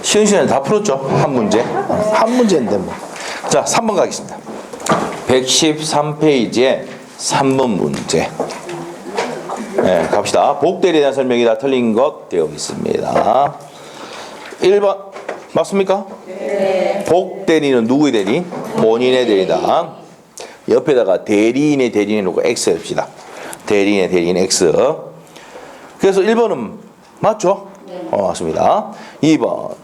쉬운 시간에 다 풀었죠? 한 문제. 한 문제인데 뭐. 자, 3번 가겠습니다. 113페이지에 3번 문제. 네, 갑시다. 복대리에 대한 설명이 다 틀린 것 되어 있습니다. 1번 맞습니까? 네. 복대리는 누구의 대리? 본인의 대리다. 옆에다가 대리인의 대리인 놓고 X 해봅시다. 대리인의 대리인 X. 그래서 1번은 맞죠? 네. 맞습니다. 2번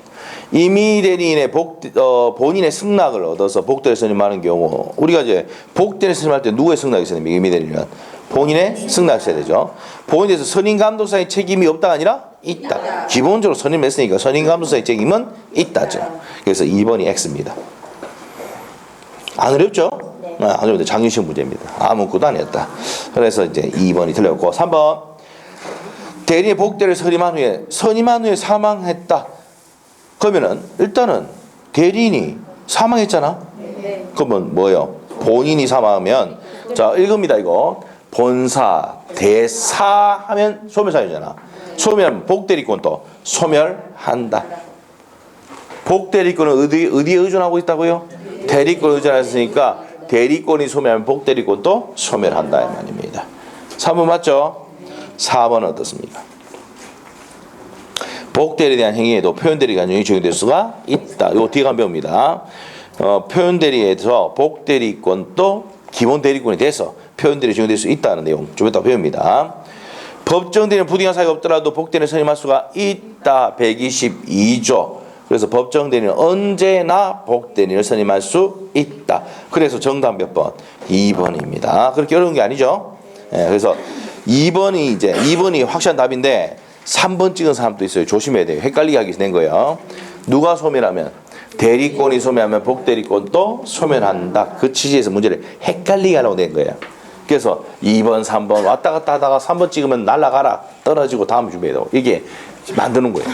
이미 대리인의 본인의 승낙을 얻어서 복대를 선임하는 경우, 우리가 이제 복대를 선임할 때 누구의 승낙이 있어야 됩니까? 이미 대리인은 본인의 승낙이 있어야 되죠. 본인에 대해서 선임감독사의 책임이 없다가 아니라 있다. 기본적으로 선임했으니까 선임감독사의 책임은 있다죠. 그래서 2번이 X입니다. 안 어렵죠? 네. 안 어렵죠. 장유식 문제입니다. 아무것도 아니었다. 그래서 이제 2번이 틀렸고, 3번 대리인의 복대를 선임한 후에 사망했다. 그러면은 일단은 대리인이 사망했잖아. 네. 그러면 뭐예요? 본인이 사망하면 자 읽읍니다. 이거 본사 대사하면 소멸사유잖아. 소멸하면 복대리권 또 소멸한다. 복대리권은 어디에 의존하고 있다고요? 대리권에 의존했으니까 대리권이 소멸하면 복대리권도 소멸한다 이 말입니다. 3번 맞죠? 4번은 어떻습니까? 복대리에 대한 행위에도 표현대리가 적용이 적용될 수가 있다. 이거 뒤에 가면 배웁니다. 표현대리에서 복대리권도 기본대리권이 돼서 표현대리 적용될 수 있다는 내용 좀 이따 배웁니다. 법정대리는 부당한 사유가 없더라도 복대리를 선임할 수가 있다. 122조. 그래서 법정대리는 언제나 복대리를 선임할 수 있다. 그래서 정답 몇 번? 2번입니다. 그렇게 어려운 게 아니죠. 네, 그래서 2번이 확실한 답인데 3번 찍은 사람도 있어요. 조심해야 돼요. 헷갈리게 하기 낸 거예요. 누가 소멸하면? 대리권이 소멸하면 복대리권도 소멸한다. 그 취지에서 문제를 헷갈리게 하려고 낸 거예요. 그래서 2번, 3번 왔다 갔다 하다가 3번 찍으면 날아가라. 떨어지고 다음 준비해야 되고. 이게 만드는 거예요.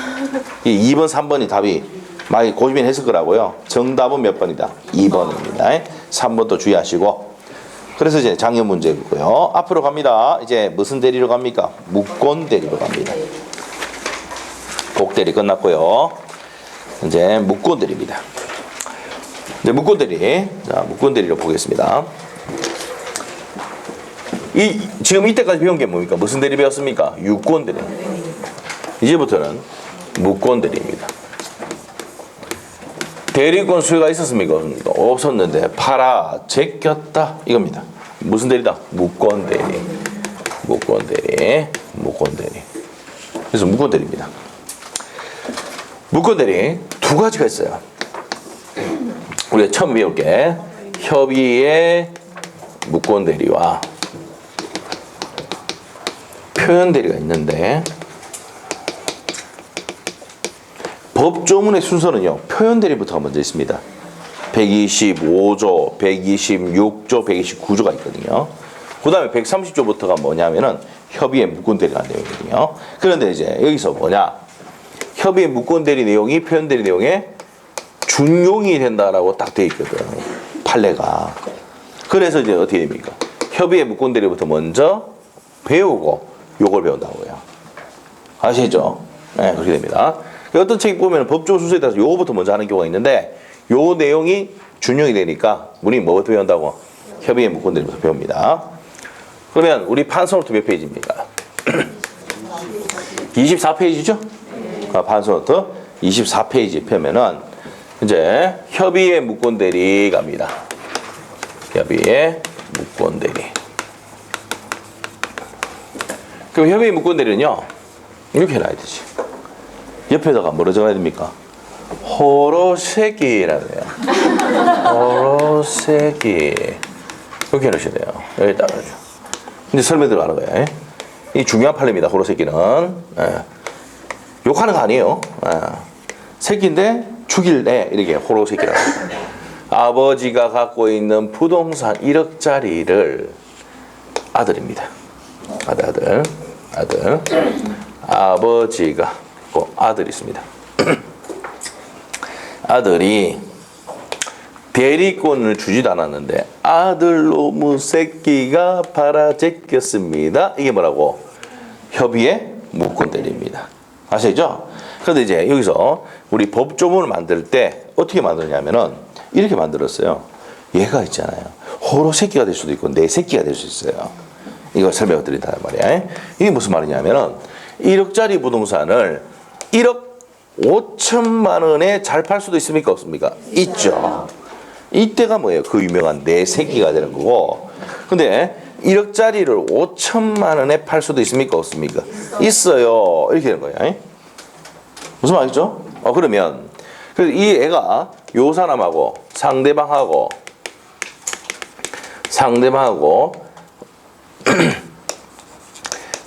2번, 3번이 답이 많이 고민했을 거라고요. 정답은 몇 번이다? 2번입니다. 3번도 주의하시고. 그래서 이제 장애 문제고요. 앞으로 갑니다. 이제 무슨 대리로 갑니까? 무권 대리로 갑니다. 복대리 끝났고요. 이제 무권 대리입니다. 이제 무권 대리. 자, 무권 대리로 보겠습니다. 지금 이때까지 배운 게 뭡니까? 무슨 대리 배웠습니까? 유권 대리. 이제부터는 무권 대리입니다. 대리권 수요가 있었습니까? 없었는데 팔아 제꼈다 이겁니다. 무슨 대리다? 무권 대리. 무권 대리. 무권 대리. 그래서 무권 대리입니다. 무권 대리 두 가지가 있어요. 우리가 처음 배울 게 협의의 무권 대리와 표현 대리가 있는데, 법조문의 순서는요, 표현 대리부터가 먼저 있습니다. 125조, 126조, 129조가 있거든요. 그 다음에 130조부터가 뭐냐면은 협의의 무권 대리가 내용이거든요. 그런데 이제 여기서 뭐냐, 협의의 무권 대리 내용이 표현 대리 내용에 준용이 된다라고 딱 되어 있거든, 판례가. 그래서 이제 어떻게 됩니까? 협의의 무권 대리부터 먼저 배우고 요걸 배운다고요. 아시죠? 네, 그렇게 됩니다. 어떤 책 보면 법조 순서에 따라서 요거부터 먼저 하는 경우가 있는데, 요 내용이 준용이 되니까 우리 뭐부터 배운다고? 협의의 무권 대리부터 배웁니다. 그러면 우리 판서노트 몇 페이지입니까? 24페이지죠? 판서노트 24페이지 펴면은 이제 협의의 무권 대리 갑니다. 협의의 무권 대리. 그럼 협의의 무권 대리는요, 이렇게 해놔야 되지. 옆에다가 뭐로 적어야 됩니까? 호로세기라고 해요. 호로세기. 이렇게 해놓으셔야 돼요. 여기다가. 이제 설명 들어가는 거예요. 이 중요한 판례입니다. 호로세기는. 예. 욕하는 거 아니에요. 예. 새끼인데 죽일래. 이렇게 호로세기라고 해요. 아버지가 갖고 있는 부동산 1억짜리를 아들입니다. 아들. 아버지가 아들이 있습니다. 아들이 대리권을 주지도 않았는데 아들 놈의 새끼가 팔아 제꼈습니다. 이게 뭐라고? 협의의 무권 대리입니다. 아시죠? 근데 이제 여기서 우리 법조문을 만들 때 어떻게 만드냐면은 이렇게 만들었어요. 얘가 있잖아요. 호로 새끼가 될 수도 있고 내 새끼가 될 수 있어요. 이거 설명을 드린단 말이야. 이게 무슨 말이냐면은 1억짜리 부동산을 1억 5천만 원에 잘 팔 수도 있습니까? 없습니까? 있죠. 이때가 뭐예요? 그 유명한 내 새끼가 되는 거고. 근데 1억짜리를 5천만 원에 팔 수도 있습니까? 없습니까? 있어요. 이렇게 되는 거예요. 무슨 말이죠? 그러면 이 애가 요 사람하고 상대방하고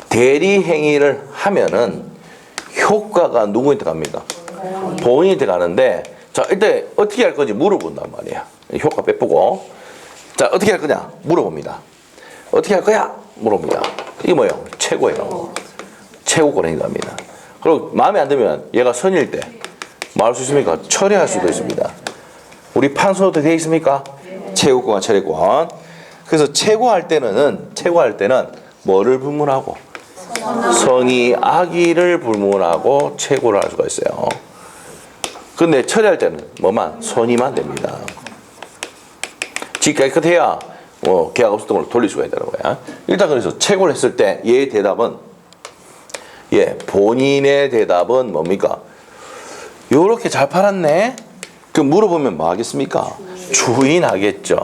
대리 행위를 하면은 효과가 누구한테 갑니까? 본인한테 가는데, 자, 일단 어떻게 할 건지 물어본단 말이야. 효과 빼쁘고. 자, 어떻게 할 거냐? 물어봅니다. 어떻게 할 거야? 물어봅니다. 이게 뭐예요? 최고예요. 최고권 행위합니다. 그리고 마음에 안 들면 얘가 선일 때 뭐 할 수 있습니까? 철회할 수도 있습니다. 우리 판소도 되어 있습니까? 최고권, 철회권. 그래서 최고할 때는 뭐를 불문하고? 성이 아기를 불문하고 최고를 할 수가 있어요. 근데 처리할 때는 뭐만? 선이만 됩니다. 집 깨끗해야 계약 없었던 걸 돌릴 수가 있다는 거야. 일단 그래서 최고를 했을 때 얘의 대답은 본인의 대답은 뭡니까? 요렇게 잘 팔았네? 그 물어보면 뭐 하겠습니까? 주인 하겠죠.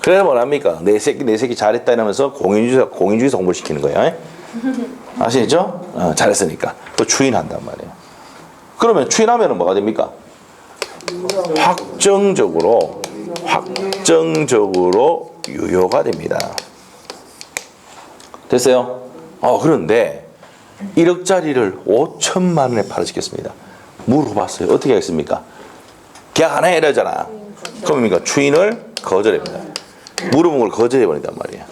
그래서 뭐랍니까? 내 새끼 잘했다 이러면서 공인주의서 공부를 시키는 거예요. 아시겠죠? 잘했으니까. 또 추인한단 말이에요. 그러면 추인하면 뭐가 됩니까? 확정적으로 유효가 됩니다. 됐어요? 그런데 1억짜리를 5천만 원에 팔아주겠습니다. 물어봤어요. 어떻게 하겠습니까? 계약 안 해 이러잖아. 그러니까 추인을 거절합니다. 물어본 걸 거절해버린단 말이에요.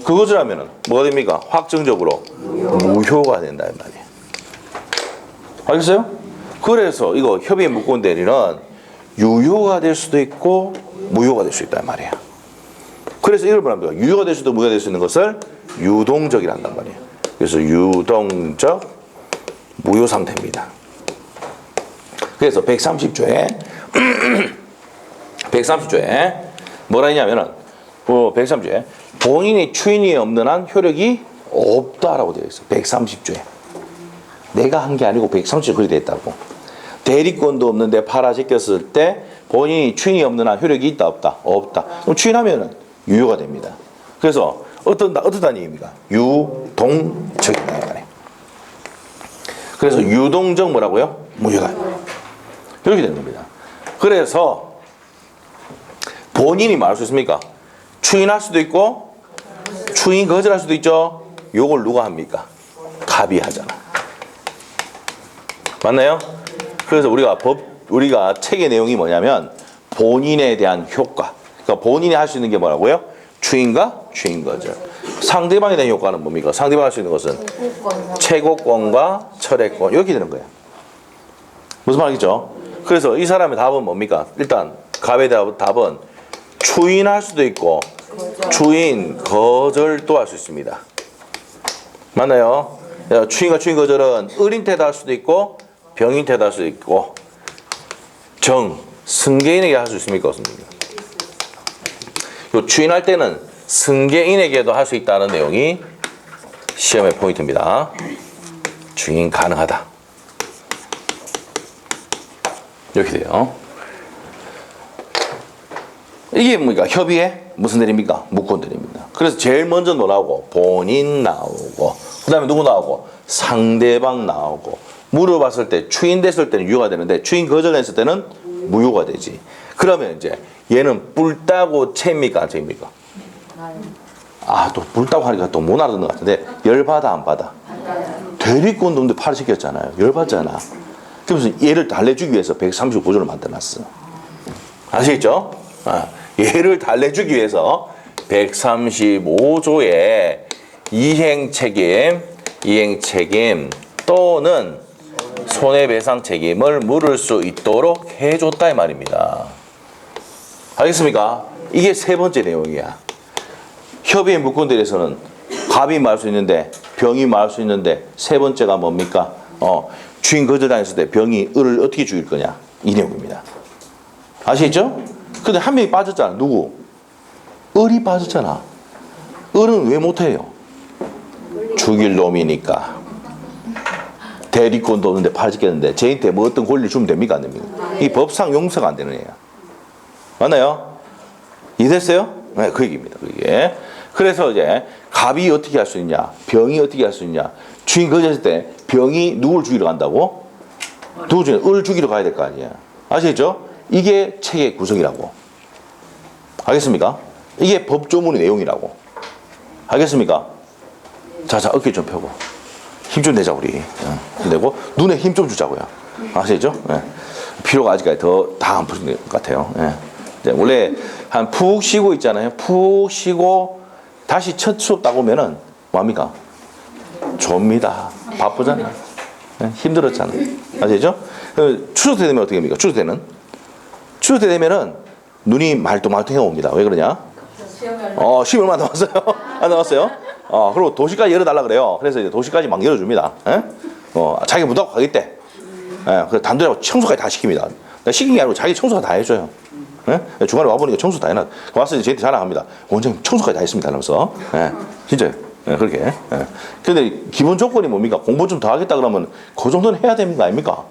그 거절하면 뭐가 됩니까? 확정적으로 무효가 된다 이 말이에요. 알겠어요? 그래서 이거 협의의 무권 대리는 유효가 될 수도 있고 무효가 될 수 있단 말이에요. 그래서 이걸 뭐랍니까? 유효가 될 수도 무효가 될 수 있는 것을 유동적이란단 말이에요. 그래서 유동적 무효 상태입니다. 그래서 130조에 뭐라 했냐면은 130조에 본인이 추인이 없는 한 효력이 없다라고 되어 있어요. 130조에. 내가 한 게 아니고 130조 그리 되어 있다고. 대리권도 없는데 팔아제꼈을 때 본인이 추인이 없는 한 효력이 있다 없다? 없다. 그럼 추인하면은 유효가 됩니다. 그래서 어떠다는 얘기입니까? 유동적이다. 그래서 유동적 뭐라고요? 무효다. 이렇게 되는 겁니다. 그래서 본인이 말할 수 있습니까? 추인할 수도 있고 추인 거절할 수도 있죠. 요걸 누가 합니까? 갑이 하잖아. 맞나요? 그래서 우리가 책의 내용이 뭐냐면 본인에 대한 효과. 그러니까 본인이 할 수 있는 게 뭐라고요? 추인과 추인 거절. 상대방에 대한 효과는 뭡니까? 상대방이 할 수 있는 것은 최고권과 철회권. 이렇게 되는 거예요. 무슨 말이죠? 그래서 이 사람의 답은 뭡니까? 일단 갑의 답은 추인할 수도 있고 추인 거절도 할 수 있습니다. 맞나요? 추인과 추인 거절은 을인 태도 할 수도 있고 병인 태도 할 수도 있고 승계인에게 할 수 있습니까? 없습니까? 요 추인할 때는 승계인에게도 할 수 있다는 내용이 시험의 포인트입니다. 추인 가능하다. 이렇게 돼요. 이게 뭡니까? 협의의 무슨 대리입니까? 무권 대리입니다. 그래서 제일 먼저 나오고 본인 나오고 그 다음에 누구 나오고 상대방 나오고 물어봤을 때 추인됐을 때는 유효가 되는데 추인 거절했을 때는 무효가 되지. 그러면 이제 얘는 뿔 따고 채입니까? 안 채입니까? 또 뿔 따고 하니까 또 못 알아듣는 것 같은데 열받아 안 받아? 대리권도 없는데 팔을 시켰잖아요. 열받잖아. 그래서 얘를 달래주기 위해서 135조를 만들어놨어. 아시겠죠? 얘를 달래주기 위해서 135조에 이행책임 또는 손해배상 책임을 물을 수 있도록 해줬다 이 말입니다. 알겠습니까? 이게 세 번째 내용이야. 협의의 무권들에서는 갑이 말할 수 있는데 병이 말할 수 있는데 세 번째가 뭡니까? 주인 거절당했을 때 병이 을을 어떻게 죽일 거냐 이 내용입니다. 아시겠죠? 근데 한 명이 빠졌잖아. 누구? 을이 빠졌잖아. 을은 왜 못해요? 죽일 놈이니까. 대리권도 없는데 팔아짓겠는데 쟤한테 뭐 어떤 권리를 주면 됩니까? 안 됩니까? 이 법상 용서가 안 되는 애야. 맞나요? 이해됐어요? 네, 그 얘기입니다. 그게. 그래서 이제 갑이 어떻게 할 수 있냐? 병이 어떻게 할 수 있냐? 주인 거절했을 때 병이 누굴 죽이러 간다고? 누구 중에 을 죽이러 가야 될 거 아니야. 아시겠죠? 이게 책의 구성이라고. 알겠습니까? 이게 법조문의 내용이라고. 알겠습니까? 자, 어깨 좀 펴고. 힘 좀 내자, 우리. 내고, 눈에 힘 좀 주자고요. 아시겠죠? 네. 피로가 아직까지 다 안 풀린 것 같아요. 네. 원래 한 푹 쉬고 있잖아요. 푹 쉬고 다시 첫 수업 나오면은 뭐합니까? 좁니다. 바쁘잖아. 네. 힘들었잖아. 아시죠? 추석 때 되면 어떻게 됩니까? 추석 때는? 추석 때 되면은 눈이 말똥말똥해 옵니다. 왜 그러냐? 시험 얼마 남았어요? 안 남았어요? 그리고 도시까지 열어달라 그래요. 그래서 이제 도시까지 막 열어줍니다. 자기 문 닫고 가겠대. 그 단둘이하고 청소까지 다 시킵니다. 시킨 게 아니고 자기 청소가 다 해줘요. 중간에 와보니까 청소 다 해놔. 와서 이제 저한테 자랑합니다. 원장님 청소까지 다 했습니다. 하면서. 진짜요. 그렇게. 근데 기본 조건이 뭡니까? 공부 좀 더 하겠다 그러면 그 정도는 해야 되는 거 아닙니까?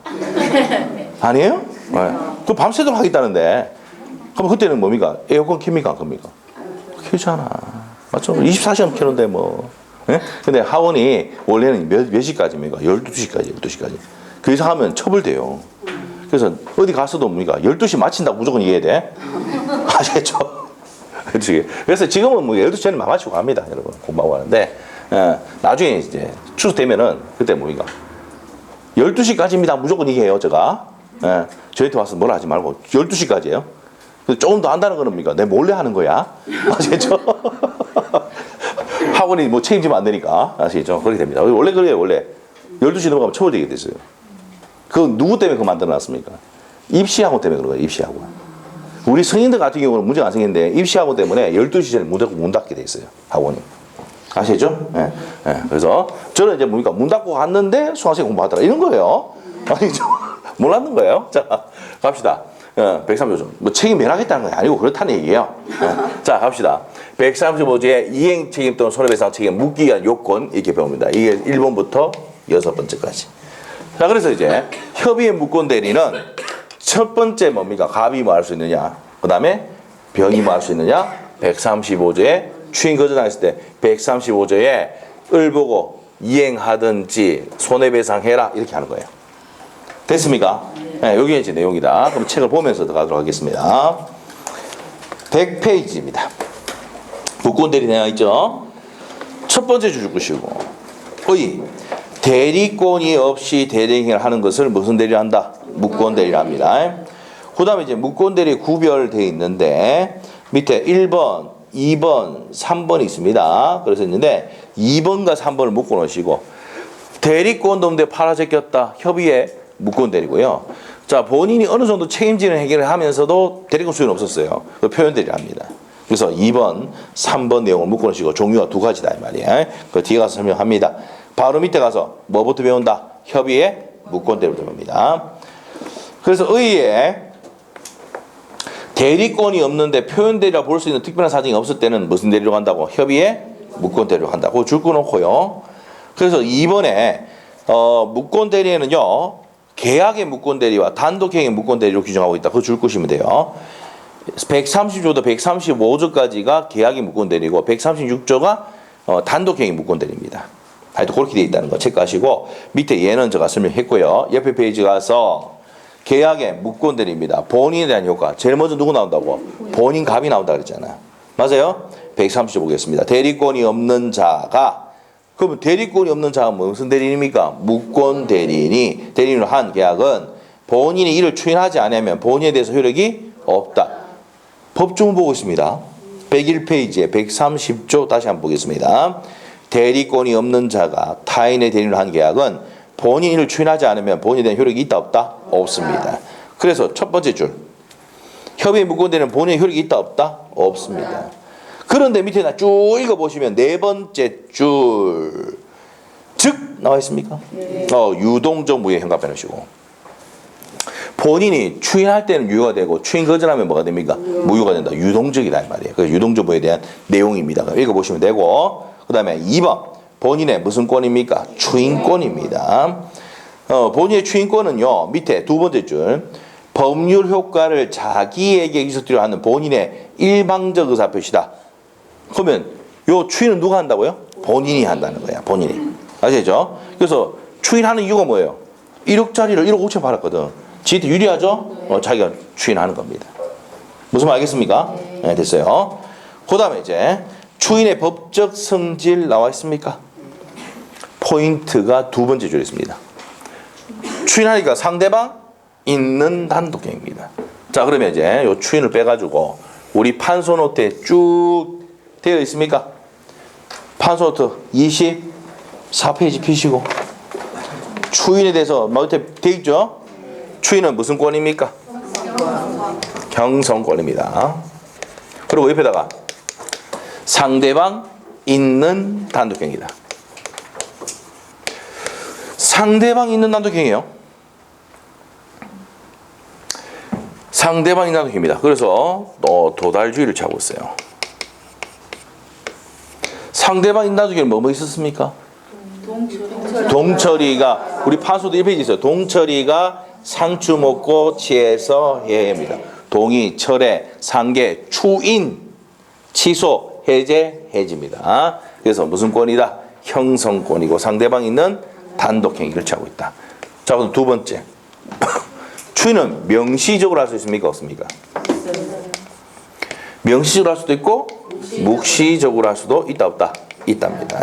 아니에요? 그 밤새도록 하겠다는데. 그럼 그때는 뭡니까? 에어컨 켭니까? 안 켭니까? 켜잖아. 맞죠? 24시간 켜는데 뭐. 근데 하원이 원래는 몇 시까지입니까? 12시까지, 12시까지. 그 이상 하면 처벌돼요. 그래서 어디 가서도 뭡니까? 12시 마친다고 무조건 이해해야 돼. 아시겠죠? 그래서 지금은 뭐 12시 전에 마치고 갑니다. 여러분. 공부하고 하는데. 나중에 이제 추석 되면은 그때 뭡니까? 12시까지입니다. 무조건 얘기해요, 제가. 저희한테 와서 뭐라 하지 말고 12시까지예요. 조금 더 한다는 건 뭡니까? 내 몰래 하는 거야. 아시겠죠? 학원이 뭐 책임지면 안 되니까. 아시겠죠? 그렇게 됩니다. 원래 그래요, 원래. 12시 넘어가면 처벌되게 됐어요. 그 누구 때문에 그거 만들어 놨습니까? 입시학원 때문에 그런 거예요, 입시학원. 우리 성인들 같은 경우는 문제가 안 생기는데 입시학원 때문에 12시 전에 문 닫게 돼 있어요, 학원이. 아시겠죠? 그래서 저는 이제 뭡니까? 문 닫고 갔는데 수강생 공부하더라. 이런 거예요. 아니죠? 몰랐는 거예요. 자, 갑시다. 135조. 뭐 책임 면하겠다는 건 아니고 그렇다는 얘기예요. 자, 갑시다. 135조의 이행 책임 또는 손해배상 책임 묻기 위한 요건 이렇게 배웁니다. 이게 1번부터 6번째까지. 자, 그래서 이제 협의의 무권 대리는 첫 번째 뭡니까? 갑이 뭐 할 수 있느냐? 그 다음에 병이 뭐 할 수 있느냐? 135조에 추인 거절당했을 때 135조에 을 보고 이행하든지 손해배상 해라 이렇게 하는 거예요. 됐습니까? 네, 여기 이제 내용이다. 그럼 책을 보면서 들어가도록 하겠습니다. 100페이지입니다. 무권 대리 내용 있죠? 첫 번째 줄 것이고, 대리권이 없이 대리행위를 하는 것을 무슨 대리를 한다? 무권 대리를 합니다. 그 다음에 이제 무권 대리 구별되어 있는데, 밑에 1번, 2번, 3번이 있습니다. 그래서 있는데, 2번과 3번을 묶어 놓으시고, 대리권도 없는데 팔아제꼈다. 협의에 무권 대리고요. 자, 본인이 어느 정도 책임지는 해결을 하면서도 대리권 수요는 없었어요. 그 표현 대리를 합니다. 그래서 2번, 3번 내용을 묶어 놓으시고, 종류가 두 가지다, 이 말이에요. 그 뒤에 가서 설명합니다. 바로 밑에 가서 뭐부터 배운다? 협의에 무권 대리부터 배웁니다. 그래서 의에 대리권이 없는데 표현 대리라 볼 수 있는 특별한 사정이 없을 때는 무슨 대리로 간다고? 협의에 무권 대리로 간다고. 그거 줄 거놓고요. 그래서 2번에 무권 대리에는요, 계약의 무권 대리와 단독행위 무권 대리로 규정하고 있다. 그거 줄 것이면 돼요. 130조부터 135조까지가 계약의 무권 대리고 136조가 단독행위 무권 대리입니다. 하여튼 그렇게 되어 있다는 거 체크하시고, 밑에 얘는 제가 설명했고요. 옆에 페이지 가서 계약의 무권 대리입니다. 본인에 대한 효과. 제일 먼저 누구 나온다고? 본인 갑이 나온다 그랬잖아. 맞아요? 130조 보겠습니다. 대리권이 없는 자가, 그러면 대리권이 없는 자가 무슨 대리인입니까? 무권 대리인이 대리인으로 한 계약은 본인이 이를 추인하지 않으면 본인에 대해서 효력이 없다. 법조문 보고 있습니다. 101페이지에 130조 다시 한번 보겠습니다. 대리권이 없는 자가 타인의 대리인으로 한 계약은 본인이 이를 추인하지 않으면 본인에 대한 효력이 있다 없다? 없습니다. 그래서 첫 번째 줄, 협의의 무권 대리는 본인의 효력이 있다 없다? 없습니다. 그런데 밑에 쭉 읽어보시면 네 번째 줄, 즉 나와 있습니까? 유동적 무효 현관 빼놓으시고. 본인이 추인할 때는 유효가 되고 추인 거절하면 뭐가 됩니까? 무효가 된다. 유동적이다 이 말이에요. 그래서 유동적 무효에 대한 내용입니다. 읽어보시면 되고. 그 다음에 2번 본인의 무슨 권입니까? 추인권입니다. 본인의 추인권은요 밑에 두 번째 줄 법률 효과를 자기에게 기술하려 하는 본인의 일방적 의사표시다. 그러면 요 추인은 누가 한다고요? 본인이 한다는 거야. 본인이. 아시죠? 그래서 추인하는 이유가 뭐예요? 1억짜리를 1억 5천 팔았거든. 지한테 유리하죠? 자기가 추인하는 겁니다. 무슨 말 알겠습니까? 네, 됐어요. 그 다음에 이제 추인의 법적 성질 나와 있습니까? 포인트가 두 번째 줄에 있습니다. 추인하니까 상대방 있는 단독행위입니다. 자, 그러면 이제 요 추인을 빼가지고 우리 판소 노트에 쭉 되어 있습니까? 판소 노트 24페이지 피시고 추인에 대해서 밑에 되어 있죠? 추인은 무슨 권입니까? 형성권입니다. 그리고 옆에다가 상대방 있는 단독행위다. 상대방 있는 단독행위예요. 상대방 있는 단독행위입니다. 그래서 도달주의를 찾고 있어요. 상대방 있는 단독행위는 뭐 있었습니까? 동철이가 우리 판소도 1페이지 있어요. 동철이가 상추 먹고 취해서 해입니다. 동의, 철회, 상계, 추인, 취소, 해제, 해지입니다. 그래서 무슨 권이다? 형성권이고 상대방 있는 단독행위를 취하고 있다. 자, 그럼 두 번째. 추인은 명시적으로 할 수 있습니까? 없습니까? 명시적으로 할 수도 있고 묵시적으로 할 수도 있다 없다? 있답니다.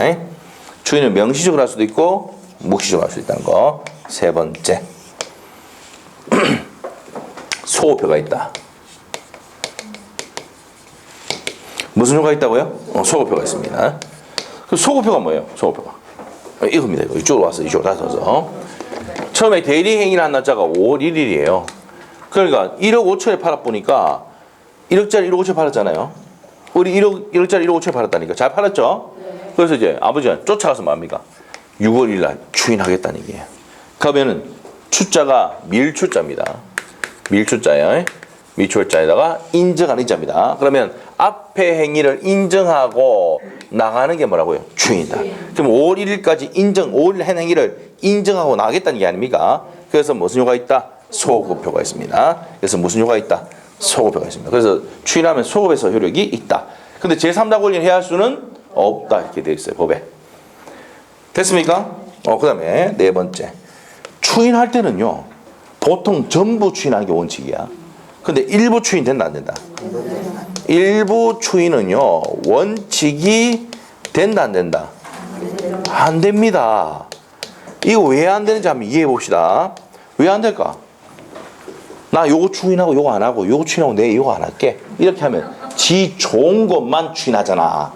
추인은 명시적으로 할 수도 있고 묵시적으로 할 수 있다는 거. 세 번째. 소호표가 있다. 무슨 효과가 있다고요? 소호표가 있습니다. 그 소호표가 뭐예요? 소호표가 이겁니다. 이거 이쪽으로 와서 이쪽으로 다서서 처음에 대리행위를 한 날짜가 5월 1일이에요. 그러니까 1억 5천에 팔아보니까 1억짜리 1억 5천 팔았잖아요. 우리 1억짜리 1억 5천 팔았다니까. 잘 팔았죠? 그래서 이제 아버지가 쫓아가서 뭡니까? 6월 1일 날 추인하겠다는 얘기예요. 그러면은 추자가 밀추자입니다. 밀추자예요. 밀추자에다가 인정하는 자입니다. 그러면 앞에 행위를 인정하고 나가는 게 뭐라고요? 추인이다. 그럼 5월 1일까지 5월 1일 한 행위를 인정하고 나가겠다는 게 아닙니까? 그래서 무슨 효과가 있다? 소급효가 있습니다. 그래서 무슨 효과가 있다? 소급효가 있습니다. 그래서 추인하면 소급에서 효력이 있다. 근데 제3자 권리를 해야 할 수는 없다. 이렇게 되어 있어요. 법에. 됐습니까? 그 다음에 네 번째. 추인할 때는요. 보통 전부 추인하는 게 원칙이야. 근데 일부 추인 된다 안 된다? 일부 추인은요. 원칙이 된다 안 된다? 안 됩니다. 이거 왜 안 되는지 한번 이해해 봅시다. 왜 안 될까? 나 요거 추인하고 요거 안 하고 요거 추인하고 내 요거 안 할게. 이렇게 하면 지 좋은 것만 추인하잖아.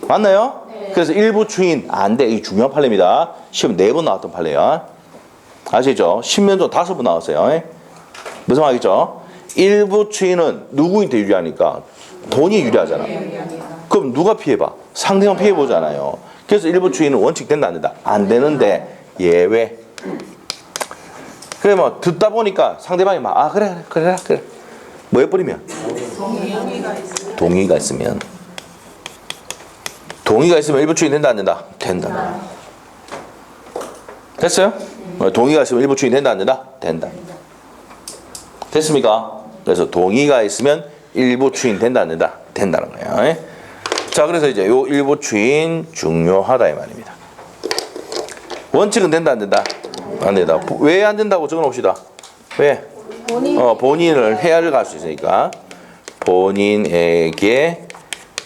맞나요? 그래서 일부 추인 안 돼. 이게 중요한 판례입니다. 시험 4번 나왔던 판례야. 아시죠? 신면조 5번 나왔어요. 무슨 말이죠? 일부 추인은 누구한테 유리하니까 돈이 유리하잖아. 그럼 누가 피해봐? 상대방 피해보잖아요. 그래서 일부 추인은 원칙 된다 안 된다? 안 되는데 예외. 그래 뭐 듣다 보니까 상대방이 막 그래 뭐 해버리면? 동의가 있으면. 동의가 있으면 일부 추인 된다 안 된다? 된다. 됐어요? 동의가 있으면 일부 추인 된다 안 된다? 된다. 됐습니까? 그래서 동의가 있으면 일부 추인 된다 안 된다? 된다는 거예요. 자, 그래서 이제 요 일부 추인 중요하다 이 말입니다. 원칙은 된다 안 된다? 안 된다. 왜 안 된다고 적어놓읍시다. 왜? 본인을 해를 갈 수 있으니까 본인에게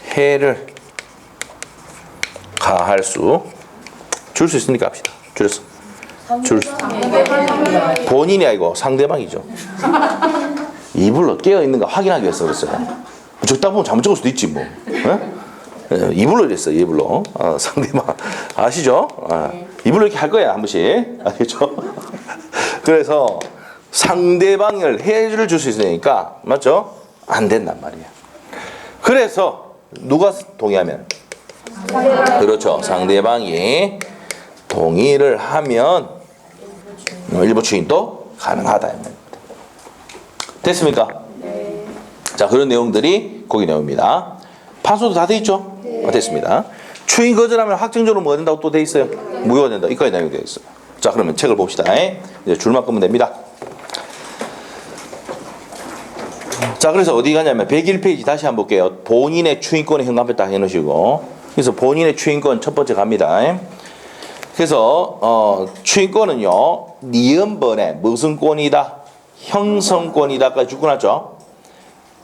해를 가할 수 줄 수 있으니까 합시다. 줄였어. 본인이 아니고 상대방이죠. 이불로 깨어있는가 확인하기 위해서 그랬어요. 적다 보면 잘못 적을 수도 있지 뭐. 이불로 이랬어요. 이불로. 상대방 아시죠? 이불로 이렇게 할 거야 한 번씩. 아시죠? 그래서 상대방을 해를 줄 수 있으니까 맞죠? 안 된단 말이야. 그래서 누가 동의하면? 그렇죠. 상대방이 동의를 하면 일부 추인도 가능하다. 됐습니까? 네. 자, 그런 내용들이 거기 내용입니다. 판소도 다 돼 있죠? 네. 됐습니다. 추인 거절하면 확정적으로 뭐가 된다고 또 돼 있어요? 무효가 된다. 이까지 내용이 되어 있어요. 자, 그러면 책을 봅시다. 이제 줄만 끄면 됩니다. 자, 그래서 어디 가냐면 101페이지 다시 한번 볼게요. 본인의 추인권의 현관표 딱 해놓으시고, 그래서 본인의 추인권 첫 번째 갑니다. 그래서 추인권은요, 니은번에 무슨 권이다? 형성권이다까지 주권하죠.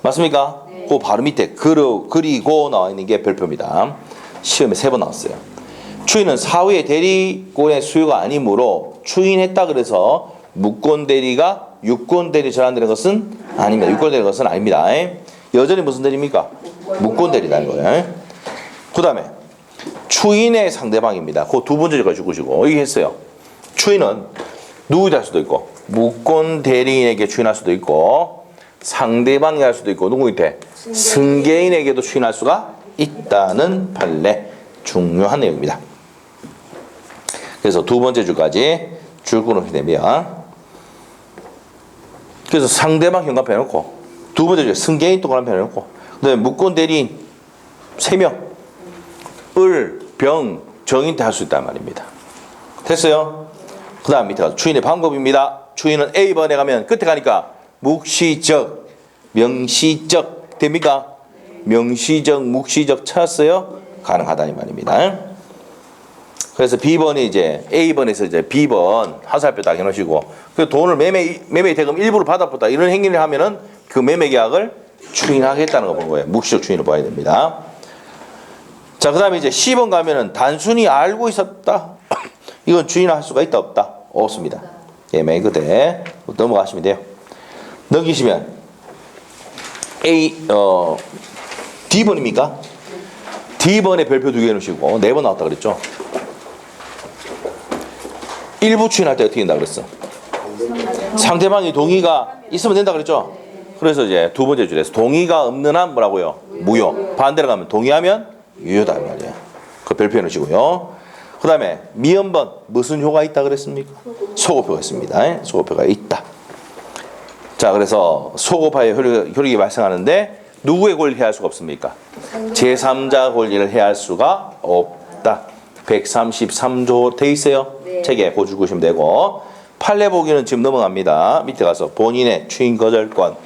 맞습니까? 네. 그 바로 밑에 그리고 나와 있는 게 별표입니다. 시험에 3번 나왔어요. 추인은 사후의 대리권의 수요가 아니므로 추인했다 그래서 무권 대리가 유권 대리 전환되는 것은 아닙니다. 유권 대리는 것은 아닙니다. 여전히 무슨 대리입니까? 무권 대리라는 거예요. 그 다음에 추인의 상대방입니다. 그 두 번째 줄 주시고 여기 했어요. 추인은 누구한테 할 수도 있고 무권 대리인에게 추인할 수도 있고 상대방이 할 수도 있고 누구한테? 승계인에게도 추인할 수가 있다는 판례. 중요한 내용입니다. 그래서 두 번째 줄까지 줄 끊어야 되면 그래서 상대방 현관표 해놓고 두 번째 줄 승계인 또 현관표 해놓고 그다음에 무권 대리인 3명 을, 병, 정인한테 할 수 있단 말입니다. 됐어요? 그 다음 밑에 가서 추인의 방법입니다. 추인은 A번에 가면 끝에 가니까 묵시적, 명시적 됩니까? 명시적, 묵시적 찾았어요? 가능하다 이 말입니다. 그래서 B번이 이제 A번에서 이제 B번 화살표 딱 해놓으시고 그 돈을 매매 대금 일부를 받아보다 이런 행위를 하면은 그 매매 계약을 추인하겠다는 거 본 거예요. 묵시적 추인을 봐야 됩니다. 자, 그 다음에 이제 10번 가면은 단순히 알고 있었다. 이건 추인할 수가 있다 없다? 없습니다. 예, 맨 끝에 넘어가시면 돼요. 넘기시면 D번입니까? D번에 별표 2개 해놓으시고 4번 나왔다 그랬죠? 일부 추인할 때 어떻게 된다 그랬어? 상대방이 동의가 있으면 된다 그랬죠? 그래서 이제 두 번째 줄에서 동의가 없는 한 뭐라고요? 무효. 반대로 가면 동의하면 유효다 이 말이에요. 그 별표 해놓으시고요. 그 다음에 미연번 무슨 효가 있다 그랬습니까? 소급효가 있습니다. 소급효가 있다. 자, 그래서 소급하여 효력이 발생하는데 누구의 권리를 해할 수가 없습니까? 제3자 권리를 해할 수가 없다. 133조 돼 있어요. 네. 책에 고줄 보시면 되고 판례 보기는 지금 넘어갑니다. 밑에 가서 본인의 추인 거절권.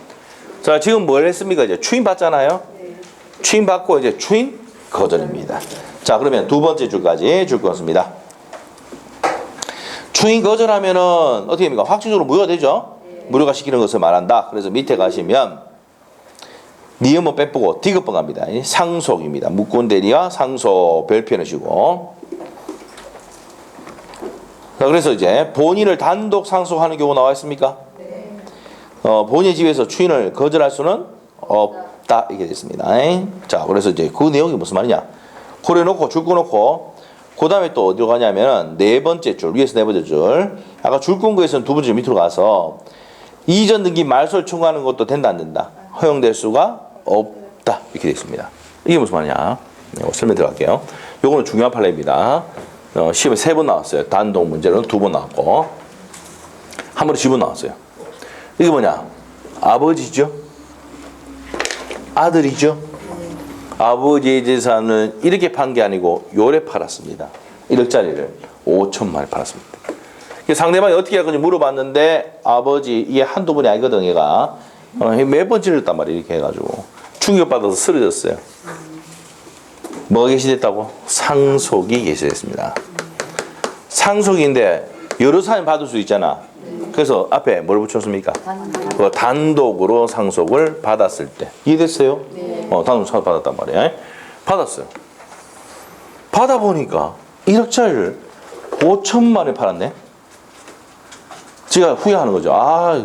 자, 지금 뭘 했습니까? 이제 추인 받잖아요. 네. 추인 받고 이제 추인 거절입니다. 자, 그러면 두 번째 줄까지 줄 것입니다. 추인 거절하면은 어떻게 됩니까? 확정적으로 무효가 되죠? 네. 무효가 시키는 것을 말한다. 그래서 밑에 가시면 니은번 빼보고 디귿번 갑니다. 상속입니다. 무권 대리와 상속 별표 해놓으시고. 자, 그래서 이제 본인을 단독 상속하는 경우 나와 있습니까? 네. 본인의 집에서 추인을 거절할 수는 없다. 이게 됐습니다. 자, 그래서 이제 그 내용이 무슨 말이냐? 고려놓고 줄 끊어놓고 그 다음에 또 어디로 가냐면은 네 번째 줄 위에서 네 번째 줄 아까 줄 끊은 거에서는 두 번째 줄 밑으로 가서 이전 등기 말소를 청구하는 것도 된다 안 된다? 허용될 수가 없다. 이렇게 되어 있습니다. 이게 무슨 말이냐? 네, 설명 들어갈게요. 요거는 중요한 판례입니다. 시험에 3번 나왔어요. 단독 문제는 2번 나왔고 한 번에 지분 나왔어요. 이게 뭐냐? 아버지죠? 아들이죠? 아버지의 재산을 이렇게 판 게 아니고 요래 팔았습니다. 1억짜리를 5천만 원에 팔았습니다. 상대방이 어떻게 할 건지 물어봤는데 아버지 이게 한두 번이 아니거든 얘가 몇 번 찔렀단 말이에요. 이렇게 해가지고 충격받아서 쓰러졌어요. 뭐가 개시됐다고? 상속이 개시됐습니다. 상속인데 여러 사람이 받을 수 있잖아. 그래서 앞에 뭘 붙였습니까? 단독으로 상속을 받았을 때. 이해됐어요? 네. 단독 상속 받았단 말이에요. 받았어요. 받아보니까 1억짜리를 5천만 원에 팔았네. 지가 후회하는 거죠. 아,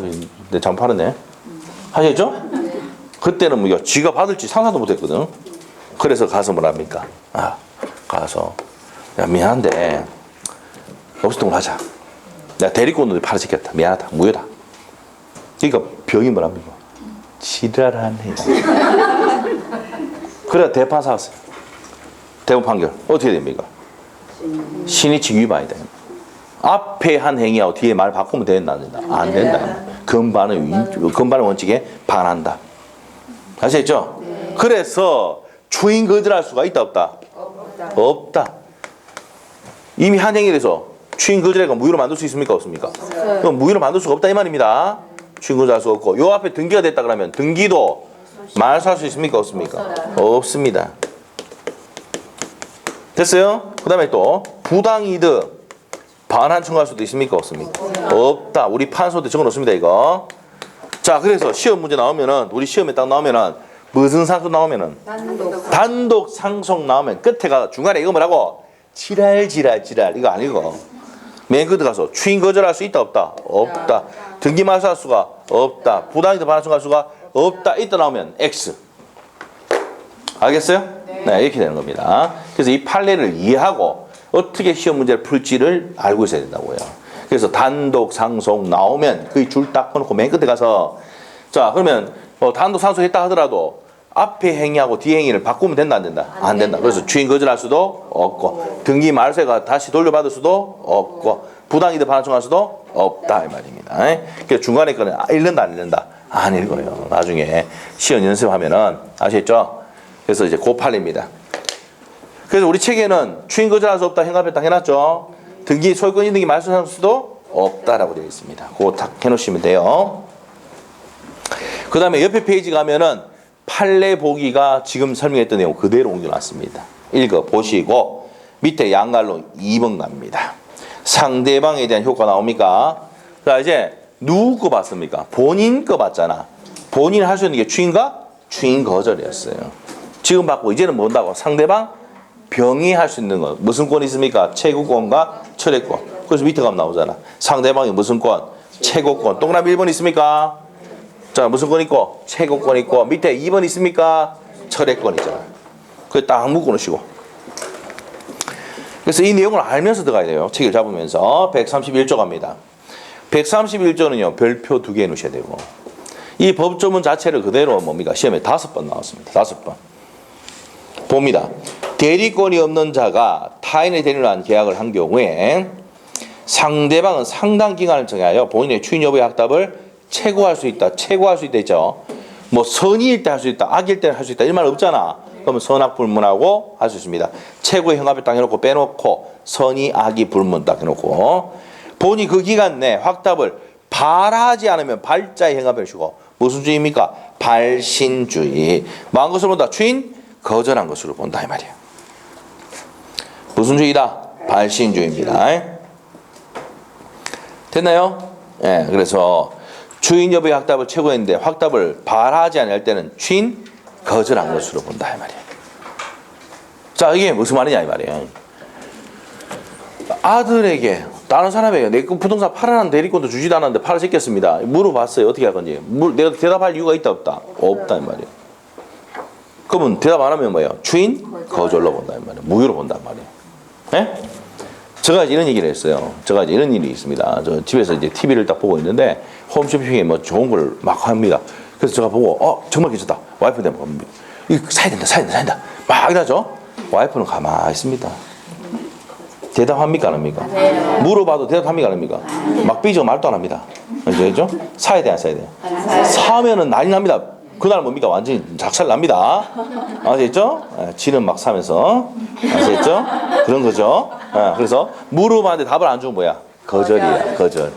내 잘못 팔았네. 하셨죠? 그때는 뭐 지가 받을지 상상도 못했거든. 그래서 가서 뭐랍니까? 가서 야, 미안한데 없었던 걸 하자. 내가 대리권도 팔아지겠다. 미안하다. 무효다. 그러니까 병이 뭐랍니까? 지랄하네. 그래 대판 사왔어요. 대법 판결 어떻게 됩니까? 신의칙 위반이다. 앞에 한 행위하고 뒤에 말 바꾸면 된다, 안 된다? 안 된다. 근반의 원칙에 반한다. 아시겠죠? 그래서 추인 거절할 수가 있다, 없다? 없다. 이미 한 행위에 대해서 추인 거절해가 무효로 만들 수 있습니까, 없습니까? 그럼 무효로 만들 수가 없다 이 말입니다. 추인 거절할 수 없고, 요 앞에 등기가 됐다 그러면 등기도 말소할 수 있습니까, 없습니까? 없습니다. 됐어요? 그 다음에 또 부당이득 반환 청구할 수도 있습니까, 없습니까? 없다. 우리 판소 때 적어놓습니다, 이거. 자, 그래서 시험 문제 나오면은, 우리 시험에 딱 나오면은 무슨 상속 나오면은 단독 상속 나오면 끝에가 중간에 이거 뭐라고? 지랄 이거 아니고 맨 끝에 가서 추인 거절할 수 있다, 없다? 없다. 등기 말소할 수가 없다. 부당이득 반환 청구할 수가 없다. 있다 나오면 X. 알겠어요? 네, 이렇게 되는 겁니다. 그래서 이 판례를 이해하고 어떻게 시험 문제를 풀지를 알고 있어야 된다고요. 그래서 단독 상속 나오면 그 줄 딱 꺼놓고 맨 끝에 가서 자, 그러면 단독 상속했다 하더라도 앞에 행위하고 뒤에 행위를 바꾸면 된다, 안 된다? 안 된다. 그래서 추인 거절할 수도 없고 등기 말소가 다시 돌려받을 수도 없고 부당이득 반환 청구할 수도 없다 이 말입니다. 그래서 중간에 거는 읽는다, 안 읽는다? 안 읽어요. 나중에 시험 연습하면은 아시겠죠? 그래서 이제 그 판례입니다. 그래서 우리 책에는 추인 거절할 수 없다, 행합에 딱 해놨죠. 등기 소유권 이득이 말소할 수도 없다라고 되어 있습니다. 그거 딱 해놓으시면 돼요. 그 다음에 옆에 페이지 가면은 판례 보기가 지금 설명했던 내용 그대로 옮겨놨습니다. 읽어보시고 밑에 양갈로 2번 갑니다. 상대방에 대한 효과 나옵니까? 자, 이제 누구 거 봤습니까? 본인 거 봤잖아. 본인이 할 수 있는 게 추인과 추인 거절이었어요. 지금 받고 이제는 뭔다고? 상대방 병이 할 수 있는 것. 무슨 권이 있습니까? 채구권과 철회권. 그래서 밑에 가면 나오잖아. 상대방이 무슨 권? 채구권. 동그라미 1번 있습니까? 자, 무슨 권 있고? 채구권 있고. 밑에 2번 있습니까? 철회권 있잖아. 그걸 딱 묶어 놓으시고. 그래서 이 내용을 알면서 들어가야 돼요. 책을 잡으면서. 131조 갑니다. 131조는요, 별표 2개 놓으셔야 되고. 이 법조문 자체를 그대로 뭡니까? 시험에 5번 나왔습니다. 5번. 봅니다. 대리권이 없는 자가 타인의 대리를 한 계약을 한 경우에 상대방은 상당 기간을 정하여 본인의 추인 여부의 확답을 최고할 수 있다. 최고할 수 있다 했죠. 뭐 선의일 때 할 수 있다. 악일 때 할 수 있다. 이런 말 없잖아. 그러면 선악 불문하고 할 수 있습니다. 최고의 형합을 딱 해놓고 빼놓고 선의 악이 불문 딱 해놓고 본인이 그 기간 내 확답을 발하지 않으면 발자의 형합을 주고 무슨 주의입니까? 발신주의. 뭐한 것을 본다? 추인 거절한 것으로 본다 이 말이에요. 무슨 주의다? 발신주의입니다. 됐나요? 예, 그래서 추인 여부의 확답을 최고했는데 확답을 발하지 않을 때는 추인 거절한 것으로 본다 이 말이에요. 자, 이게 무슨 말이냐 이 말이에요. 아들에게 다른 사람에게 내 부동산 팔아라는 대리권도 주지도 않았는데 팔아 새겼습니다. 물어봤어요. 어떻게 할 건지. 내가 대답할 이유가 있다 없다? 없다 이 말이에요. 그러면 대답 안 하면 뭐예요? 추인 거절로 본다 이 말이에요. 무효로 본다 이 말이에요. 네? 제가 이런 얘기를 했어요. 제가 이제 이런 일이 있습니다. 저 집에서 이제 TV를 딱 보고 있는데 홈쇼핑에 뭐 좋은 걸 막 합니다. 그래서 제가 보고 정말 괜찮다. 와이프한테 뭐 이거 사야 된다. 막 이러죠. 와이프는 가만히 있습니다. 대답합니까 안 합니까? 네. 물어봐도 대답합니까 안 합니까? 막 삐져 말도 안 합니다. 아시죠? 사야 돼 안 사야 돼요? 사면은 난리 납니다. 그날 뭡니까? 완전히 작살 납니다. 아시겠죠? 지는 막 사면서. 아시겠죠? 그런 거죠. 그래서 물어봤는데 답을 안 주면 뭐야? 거절이야. 거절.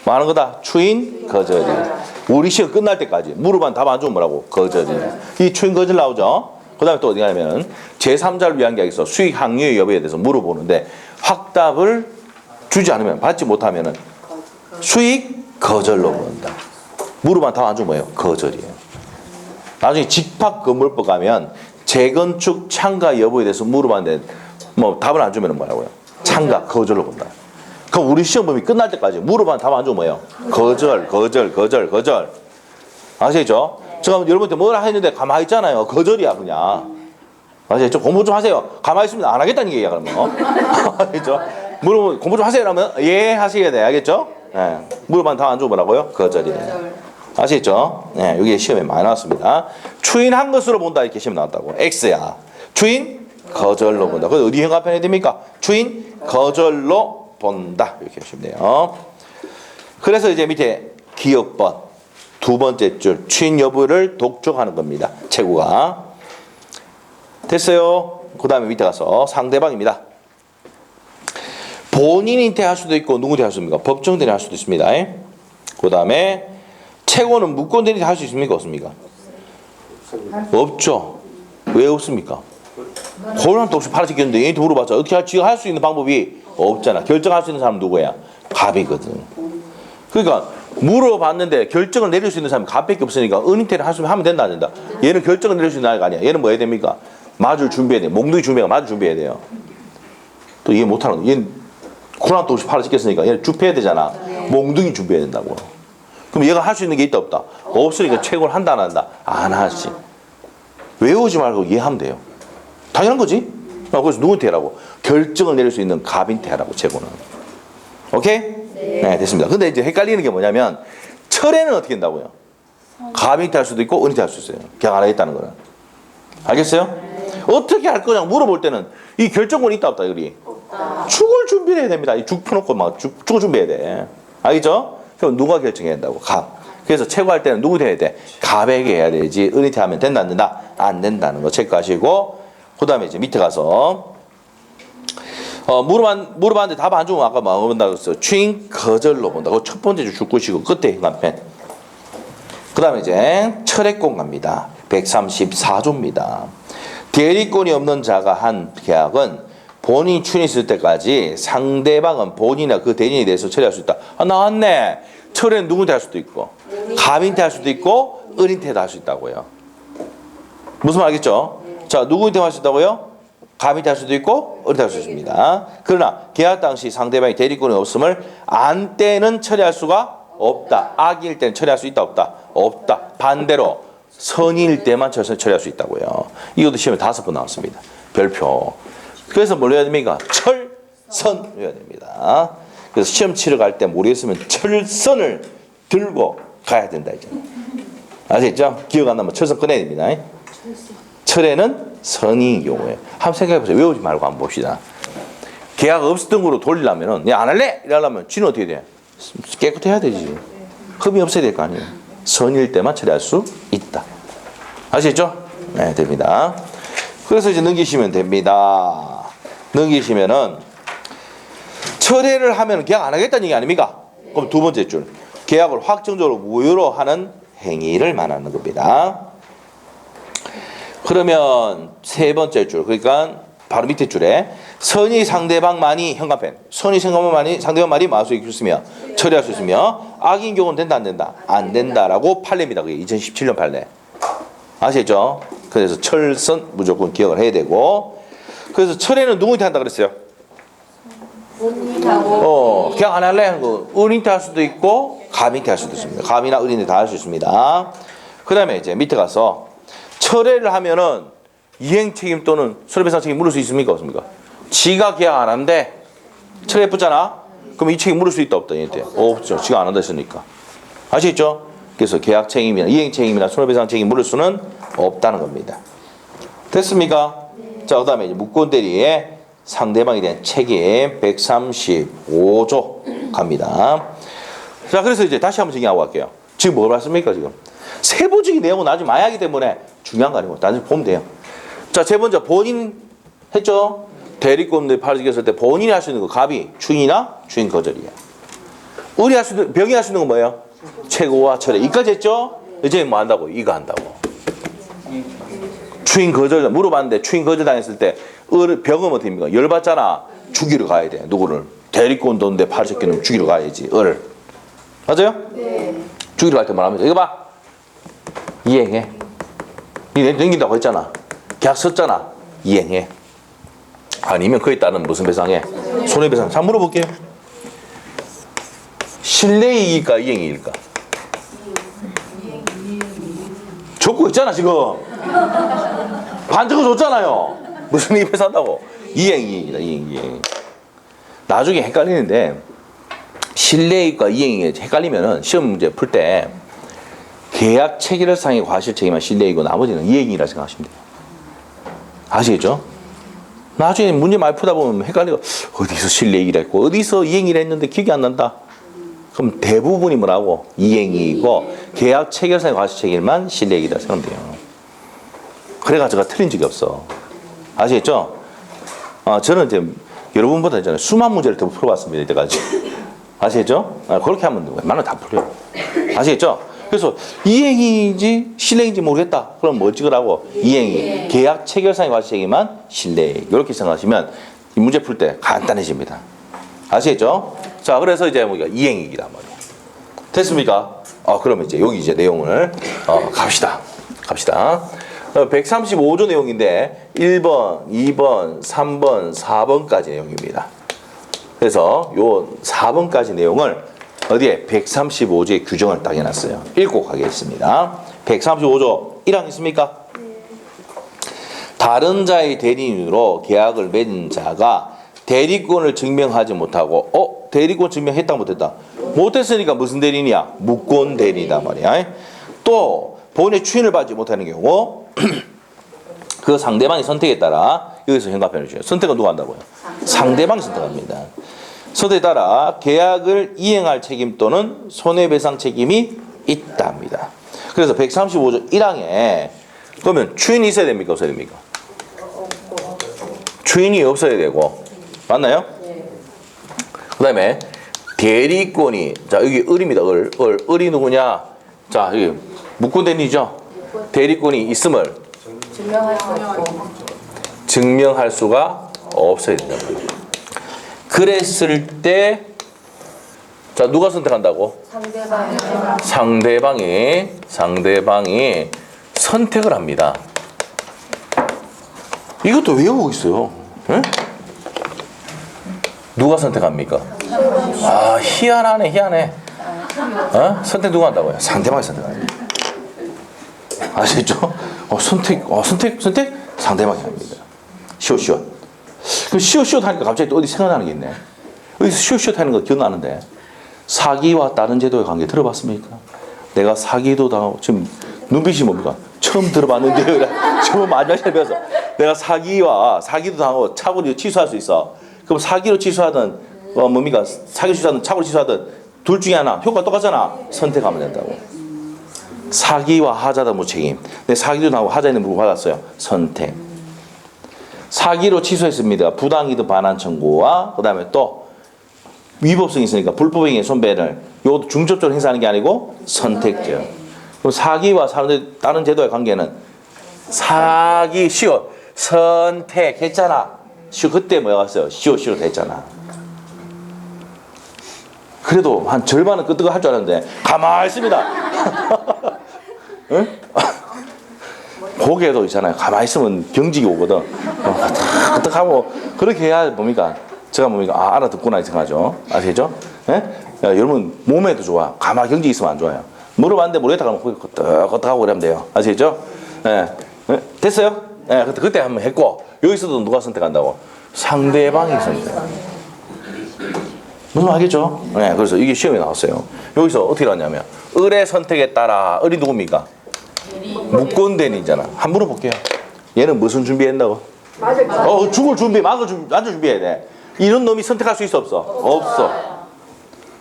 뭐 하는 거다? 추인 거절이야. 우리 시험 끝날 때까지 물어봤는데 답 안 주면 뭐라고? 거절이야. 이 추인 거절 나오죠? 그 다음에 또 어디 가냐면 제3자를 위한 계약에서 수익 항유의 여부에 대해서 물어보는데 확답을 주지 않으면 받지 못하면은 수익 거절로 본다. 물어봤는데 답 안 주면 뭐예요? 거절이에요. 나중에 집합건물법 가면 재건축 참가 여부에 대해서 물어봤는데 뭐 답을 안 주면 뭐라고요? 참가 거절로 본다. 그럼 우리 시험 범위 끝날 때까지 물어봤는데 답 안 주면 뭐예요? 거절. 아시겠죠? 제가 여러분한테 뭐라 했는데 가만히 있잖아요. 거절이야 그냥. 아시겠죠? 공부 좀 하세요. 가만히 있으면 안 하겠다는 얘기야 그러면. 알겠죠? 물어보면 공부 좀 하세요 그러면 예 하셔야 돼. 알겠죠? 예. 물어봤는데 답 안 주면 뭐라고요? 거절이에요. 아시겠죠? 네, 여기 시험에 많이 나왔습니다. 추인한 것으로 본다 이렇게 시험 나왔다고. X야. 추인 거절로 본다. 그래서 어디 현관펜 해야 됩니까? 주인 거절로 본다. 이렇게 하시면 돼요. 그래서 이제 밑에 기억번 두 번째 줄 주인 여부를 독촉하는 겁니다. 채구가. 됐어요. 그 다음에 밑에 가서 상대방입니다. 본인이 대할 수도 있고 누구 대할 수 있습니까? 법정 대리할 수도 있습니다. 그 다음에 채권은 무권 대리 할 수 있습니까? 없습니까? 없죠. 왜 없습니까? 고난도 없이 팔아치겠는데 얘한테 물어봤자 어떻게 지가 할 수 있는 방법이 없잖아. 결정할 수 있는 사람은 누구야? 갑이거든. 그러니까 물어봤는데 결정을 내릴 수 있는 사람이 갑밖에 없으니까 은인태를 하면 된다 안 된다. 얘는 결정을 내릴 수 있는 아이가 아니야. 얘는 뭐 해야 됩니까? 맞을 준비해야 돼. 몽둥이 준비가 맞을 준비해야 돼요. 또 이해 못하는 거. 얘는 고난도 없이 팔아치겠으니까 얘는 줍해야 되잖아. 몽둥이 준비해야 된다고. 그럼 얘가 할 수 있는 게 있다 없다? 없으니까 채권을 한다 안 한다? 안 하지. 외우지 말고 이해하면 돼요. 당연한 거지. 그래서 누구한테 하라고? 결정을 내릴 수 있는 갑인테 하라고 채권은. 오케이? 네, 됐습니다. 근데 이제 헷갈리는 게 뭐냐면 철에는 어떻게 된다고요? 갑인테 할 수도 있고 은인테 할 수 있어요. 계약 안 하겠다는 거는. 알겠어요? 어떻게 할 거냐 물어볼 때는 이 결정권이 있다 없다 이거리? 죽을 준비를 해야 됩니다. 죽 펴놓고 막 죽을 준비해야 돼. 알겠죠? 그럼 누가 결정해야 된다고? 갑. 그래서 채무할 때는 누구 해야 돼? 갑에게 해야 되지. 은인테 하면 된다 안 된다? 안 된다는 거 체크하시고 그 다음에 이제 밑에 가서 물어봤는데 답 안 주면 아까 뭐 본다고 했어요. 추인 거절로 본다. 그 첫 번째 줄 줄것이고 끝에 현관펜. 그 다음에 이제 철액권 갑니다. 134조입니다. 대리권이 없는 자가 한 계약은 본인이 추인했을 때까지 상대방은 본인이나 그 대리인에 대해서 처리할 수 있다. 아, 나왔네. 철회는 누구한테 할 수도 있고 갑인테 할 수도 있고 은인테도 할 수 있다고요. 무슨 말 알겠죠? 자, 누구한테 할 수 있다고요? 갑인테 할 수도 있고 은인테 할 수 있습니다. 그러나 계약 당시 상대방이 대리권이 없음을 안 때는 처리할 수가 없다. 악일 때는 처리할 수 있다 없다? 없다. 반대로 선일 때만 처리할 수 있다고요. 이것도 시험에 5번 나왔습니다. 별표. 그래서 뭘 해야 됩니까? 철선 해야 됩니다. 그래서 시험 치러 갈 때 모르겠으면 철선을 들고 가야 된다 이제. 아시겠죠? 기억 안 나면 철선 꺼내야 됩니다. 철에는 선인 경우에 한번 생각해보세요. 외우지 말고 한번 봅시다. 계약 없었던 거로 돌리려면은 안 할래 이러려면 쥐는 어떻게 돼? 깨끗해야 되지. 흠이 없어야 될 거 아니에요. 선일 때만 처리할 수 있다. 아시겠죠? 네, 됩니다. 그래서 이제 넘기시면 됩니다. 넘기시면은 철회를 하면 계약 안 하겠다는 얘기 아닙니까? 그럼 두 번째 줄 계약을 확정적으로 무효로 하는 행위를 말하는 겁니다. 그러면 세 번째 줄 그러니까 바로 밑에 줄에 선의 상대방만이 현관펜 선의 상대방만이 마수 있으며 처리할 수 있으며 악인 경우는 된다 안 된다? 안 된다라고 판례입니다. 그게 2017년 판례. 아시겠죠? 그래서 철선 무조건 기억을 해야 되고 그래서 철회는 누구한테 한다 그랬어요? 은인하고 계약 안 할래 하는 거 은인테 할 수도 있고 갑인테 할 수도 있습니다. 갑이나 은인테 다 할 수 있습니다. 그 다음에 이제 밑에 가서 철회를 하면은 이행 책임 또는 손해배상 책임 물을 수 있습니까 없습니까? 지가 계약 안 한대 철회 붙잖아. 그럼 이 책임 물을 수 있다 없다 얘한테? 없죠. 지가 안 한다 했으니까. 아시겠죠? 그래서 계약 책임이나 이행 책임이나 손해배상 책임 물을 수는 없다는 겁니다. 됐습니까? 자, 그 다음에 이제 무권 대리의 상대방에 대한 책임 135조 갑니다. 자, 그래서 이제 다시 한번 정리하고 갈게요. 지금 뭐 봤습니까, 지금? 세부적인 내용은 나중에 많이 하기 때문에 중요한 거 아니고 나중에 보면 돼요. 자, 제 번째 본인 했죠? 대리권을 팔아지겠을 때 본인이 할 수 있는 거 갑이 추인이나 추인 거절이야. 을이 할 수 있는, 병이 할 수 있는 건 뭐예요? 최고와 철회. 이까지 했죠? 이제 뭐 한다고? 이거 한다고. 추인 거절 물어봤는데 추인 거절 당했을 때 병은 어떻게 됩니까? 열받잖아. 죽이러 가야 돼. 누구를? 대리권 돈데 팔아치기는 죽이러 가야지. 을. 맞아요? 네. 죽이러 갈 때 말하면서 이거 봐. 이행해. 니 넘긴다고 했잖아. 계약 썼잖아. 이행해. 아니면 그에 따른 무슨 배상해? 손해배상. 자, 물어볼게요. 실내이익일까 이행이익일까? 적고 있잖아 지금. 반적어 줬잖아요. 무슨 이익 회사한다고? 이행이익이다. 이행. 나중에 헷갈리는데 실내이익과 이행이 헷갈리면은 시험 문제 풀 때 계약 체결상의 과실 책임은 실내이익이고 나머지는 이행이라 생각하시면 돼요. 아시겠죠? 나중에 문제 많이 풀다 보면 헷갈리고 어디서 실내 얘기를 했고 어디서 이행이를 했는데 기억이 안 난다. 그럼 대부분이 뭐라고? 이행이고 계약 체결상의 과실책임만 실내 얘기다 생각하면 돼요. 그래가지고 제가 틀린 적이 없어. 아시겠죠? 저는 이제 여러분보다 이제 수만 문제를 더 풀어봤습니다. 이때까지. 아시겠죠? 그렇게 하면 웬만하면 다 풀려요. 아시겠죠? 그래서 이행인지 실내인지 모르겠다. 그럼 뭐 찍으라고? 이행이. 계약 체결상의 과실책임만 실내. 이렇게 생각하시면 이 문제 풀 때 간단해집니다. 아시겠죠? 자, 그래서 이제 우리가 이행이기란 말이에요. 됐습니까? 그러면 이제 여기 이제 내용을 갑시다. 135조 내용인데 1번, 2번, 3번, 4번까지 내용입니다. 그래서 요 4번까지 내용을 어디에? 135조의 규정을 딱 해놨어요. 읽고 가겠습니다. 135조 1항 있습니까? 다른 자의 대리인으로 계약을 맺은 자가 대리권을 증명하지 못하고 대리권 증명했다 못했다? 못했으니까 무슨 대리인이야? 무권 대리이다 말이야. 또 본인의 추인을 받지 못하는 경우 그 상대방의 선택에 따라 여기서 현가편을 줘요. 선택은 누가 한다고요? 상대방이 선택합니다. 선택에 따라 계약을 이행할 책임 또는 손해배상 책임이 있답니다. 그래서 135조 1항에 그러면 추인이 있어야 됩니까? 없어야 됩니까? 추인이 없어야 되고 맞나요? 그 다음에 대리권이 자 여기 을입니다. 을이 누구냐? 자 여기 무권 대리죠. 대리권이 있음을 증명할 수가 없어야 된다. 그랬을 때 자 누가 선택한다고? 상대방이 선택을 합니다. 이것도 외우고 있어요. 응? 누가 선택합니까? 희한해. 선택 누가 한다고요? 상대방이 선택합니다. 아시겠죠? 선택 상대방이 합니다. 시옷. 그럼 시옷 하니까 갑자기 또 어디 생각나는 게 있네. 여기서 시옷 하는 거 기억나는데 사기와 다른 제도의 관계 들어봤습니까? 내가 사기도 당하고 지금 눈빛이 뭡니까? 처음 들어봤는데요. 처음 마지막 시간에 배워서 내가 사기도 당하고 착오로 취소할 수 있어. 그럼 사기로 취소하든 뭡니까? 사기로 취소하든 착오로 취소하든 둘 중에 하나 효과 똑같잖아. 선택하면 된다고. 사기와 하자다 무책임. 내 사기도 나고 하자에는 물고 받았어요. 선택. 사기로 취소했습니다. 부당이득 반환 청구와 그 다음에 또 위법성이 있으니까 불법행위의 손배를 이것도 중첩적으로 행사하는 게 아니고 선택적. 그럼 사기와 다른 제도의 관계는 사기 시옷 선택했잖아. 그때 뭐가 왔어요? 시옷 했잖아. 그래도 한 절반은 끄떡을 할 줄 알았는데 가만히 있습니다. 응? 고개도 있잖아요. 가만히 있으면 경직이 오거든. 끄떡하고 그렇게 해야 뭡니까? 제가 뭡니까? 알아듣구나 생각하죠. 아시죠? 예? 여러분 몸에도 좋아. 가만히 경직이 있으면 안 좋아요. 물어봤는데 모르겠다 그러면 고개 끄떡하고 그러면 돼요. 아시죠? 예. 됐어요? 예. 그때 한번 했고 여기서도 누가 선택한다고? 상대방이 선택. 무슨 말이겠죠? 네, 그래서 이게 시험에 나왔어요. 여기서 어떻게 나왔냐면 을의 선택에 따라 을이 누굽니까? 무권 대리잖아. 한번 물어볼게요. 얘는 무슨 준비했다고? 죽을 준비, 막을 준비, 완전 준비해야 돼. 이런 놈이 선택할 수 있어 없어? 없어.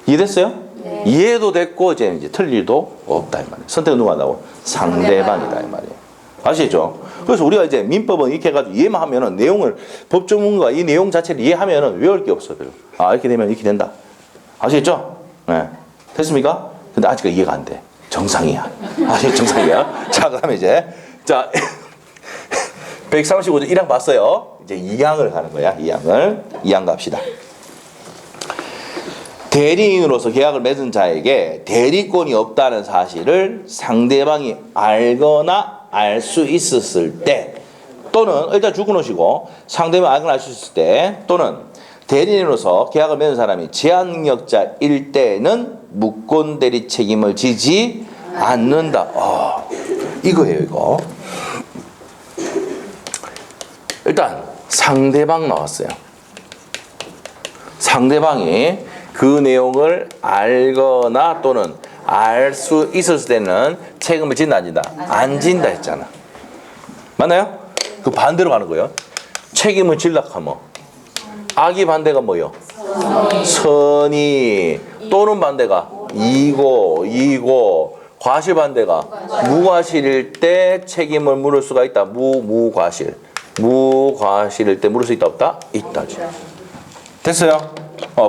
이해됐어요? 네. 이해도 됐고 이제 틀릴 일도 없다 이 말이에요. 선택은 누가 한다고? 상대방이다 이 말이에요. 아시죠? 그래서 우리가 이제 민법은 이렇게 해가지고 이해만 하면은 내용을 법조문과 이 내용 자체를 이해하면은 외울 게 없어. 이렇게 되면 이렇게 된다. 아시겠죠? 네. 됐습니까? 근데 아직 이해가 안 돼. 정상이야. 정상이야. 자, 그 다음에 이제, 자, 135조 1항 봤어요. 이제 2항을 가는 거야. 2항 갑시다. 대리인으로서 계약을 맺은 자에게 대리권이 없다는 사실을 상대방이 알거나 알 수 있었을 때 또는 일단 죽어놓으시고 상대방이 알거나 알 수 있을 때 또는 대리인으로서 계약을 맺은 사람이 제한 능력자일 때는 무권 대리 책임을 지지 않는다. 이거예요, 이거. 일단 상대방 나왔어요. 상대방이 그 내용을 알거나 또는 알 수 있었을 때는 책임을 진다 안 진다? 안 진다 했잖아. 맞나요? 그 반대로 가는 거예요. 책임을 질락하면 악이 반대가 뭐요? 선의. 또는 반대가 이고 과실 반대가 무과실일 때 책임을 물을 수가 있다. 무과실일 때 물을 수 있다 없다? 있다지. 됐어요?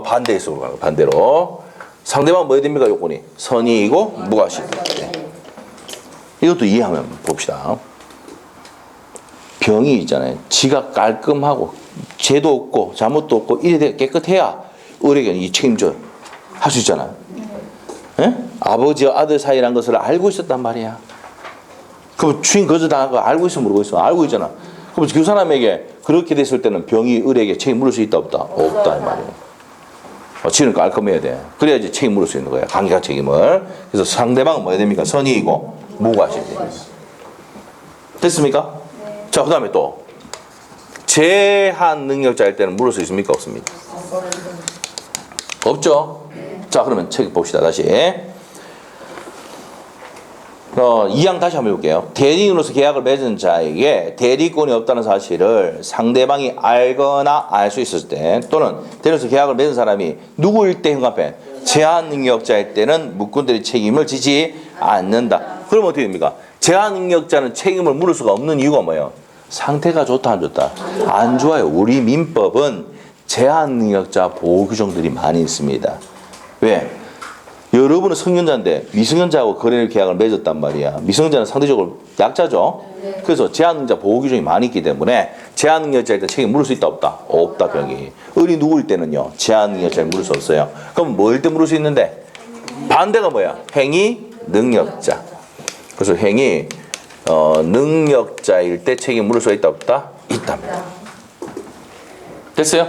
반대해서 가는 반대로. 상대방 뭐 해야 됩니까? 요건이 선의이고 무과실. 네. 이것도 이해하면 봅시다. 병이 있잖아요. 지가 깔끔하고 죄도 없고 잘못도 없고 이래 깨끗해야 의뢰견이 책임져 할 수 있잖아요. 예? 아버지와 아들 사이라는 것을 알고 있었단 말이야. 그럼 주인 거절당한 거 알고 있어 모르고 있어? 알고 있잖아. 그럼 그 사람에게 그렇게 됐을 때는 병이 의뢰에게 책임 물을 수 있다 없다? 없다 이 말이에요. 지는 깔끔해야 돼. 그래야지 책임 물을 수 있는 거야. 강력한 책임을. 그래서 상대방은 뭐 해야 됩니까? 선의이고 무과실 됩니다. 됐습니까? 네. 자, 그 다음에 또 제한 능력자일 때는 물을 수 있습니까? 없습니까? 없죠? 네. 자, 그러면 책 봅시다. 다시 2항 다시 한번 해볼게요. 대리인으로서 계약을 맺은 자에게 대리권이 없다는 사실을 상대방이 알거나 알 수 있을 때, 또는 대리인으로서 계약을 맺은 사람이 누구일 때 현관펜? 제한 능력자일 때는 무권대리 책임을 지지 않는다. 그럼 어떻게 됩니까? 제한 능력자는 책임을 물을 수가 없는 이유가 뭐예요? 상태가 좋다 안 좋다? 안 좋아요. 우리 민법은 제한 능력자 보호 규정들이 많이 있습니다. 왜? 여러분은 성년자인데 미성년자하고 거래 계약을 맺었단 말이야. 미성년자는 상대적으로 약자죠. 그래서 제한능력자 보호 규정이 많이 있기 때문에 제한능력자일 때 책임 물을 수 있다 없다? 없다 병이. 어린 누구일 때는요. 제한능력자를 물을 수 없어요. 그럼 뭐일 때 물을 수 있는데? 반대가 뭐야? 행위 능력자. 그래서 행위 능력자일 때 책임 물을 수 있다 없다? 있답니다. 됐어요?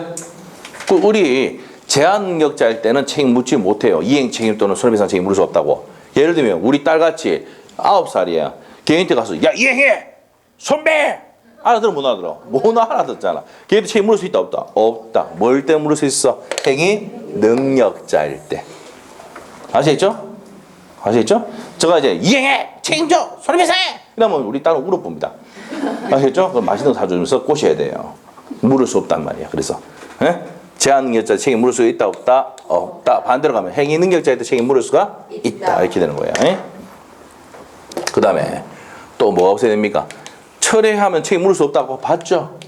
우리 제한 능력자일 때는 책임 묻지 못해요. 이행 책임 또는 손해배상 책임 물을 수 없다고. 예를 들면 우리 딸같이 9살이야. 걔한테 가서 야 이행해! 선배! 알아들어 못 알아들어? 못 알아듣잖아. 걔한테 책임 물을 수 있다 없다? 없다. 뭘 때 물을 수 있어? 행위 능력자일 때. 아시겠죠? 아시겠죠? 제가 이제 이행해! 책임져! 손해배상해! 이러면 우리 딸은 울어봅니다. 아시겠죠? 그럼 맛있는 거 사주면서 꼬셔야 돼요. 물을 수 없단 말이야. 그래서 제한 능력자 책임 물을 수 있다 없다? 없다. 반대로 가면 행위 능력자일 때 책임 물을 수가 있다. 이렇게 되는 거예요. 그 다음에 또 뭐가 없어야 됩니까? 철회하면 책임 물을 수 없다고 봤죠?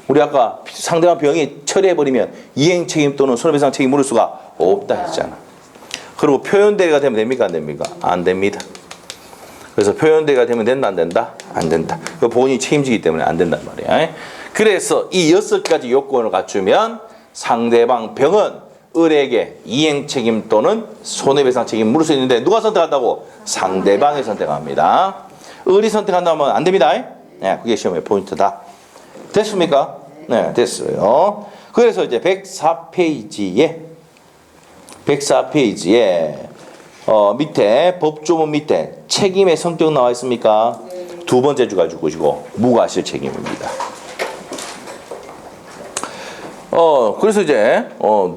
우리 아까 상대방 병이 철회해버리면 이행 책임 또는 손해배상 책임 물을 수가 없다 했잖아. 그리고 표현대리가 되면 됩니까? 안 됩니까? 안 됩니다. 그래서 표현대리가 되면 된다 안 된다? 안 된다. 그 본인이 책임지기 때문에 안 된단 말이야. 그래서 이 6가지 요건을 갖추면 상대방 병은 을에게 이행 책임 또는 손해배상 책임 물을 수 있는데 누가 선택한다고? 상대방이 선택합니다. 을이 선택한다면 안 됩니다. 네, 그게 시험의 포인트다. 됐습니까? 네, 됐어요. 그래서 이제 104페이지에 밑에 법조문 밑에 책임의 성격 나와 있습니까? 두 번째 주 가지고 보시고 무과실 책임입니다. 그래서 이제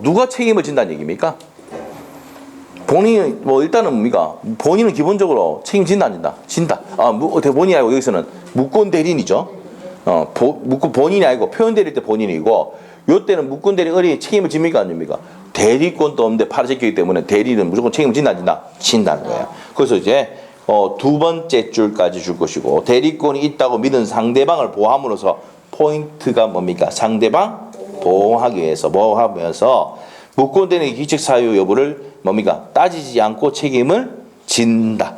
누가 책임을 진다는 얘기입니까? 본인이 일단은 뭡니까? 본인은 기본적으로 책임진다 안 진다? 진다. 본인이 아니고 여기서는 무권 대리인이죠. 본인이 아니고 표현 대리일 때 본인이고, 요 때는 무권 대리 을이 책임을 집니까 안 집니까? 대리권도 없는데 팔아제끼기 때문에 대리는 무조건 책임을 진다 안 진다? 진다는 거예요. 그래서 이제 두 번째 줄까지 줄 것이고, 대리권이 있다고 믿은 상대방을 보호함으로써 포인트가 뭡니까? 상대방 보호하기 위해서 보호하면서 무권대리인 기책 사유 여부를 뭡니까? 따지지 않고 책임을 진다.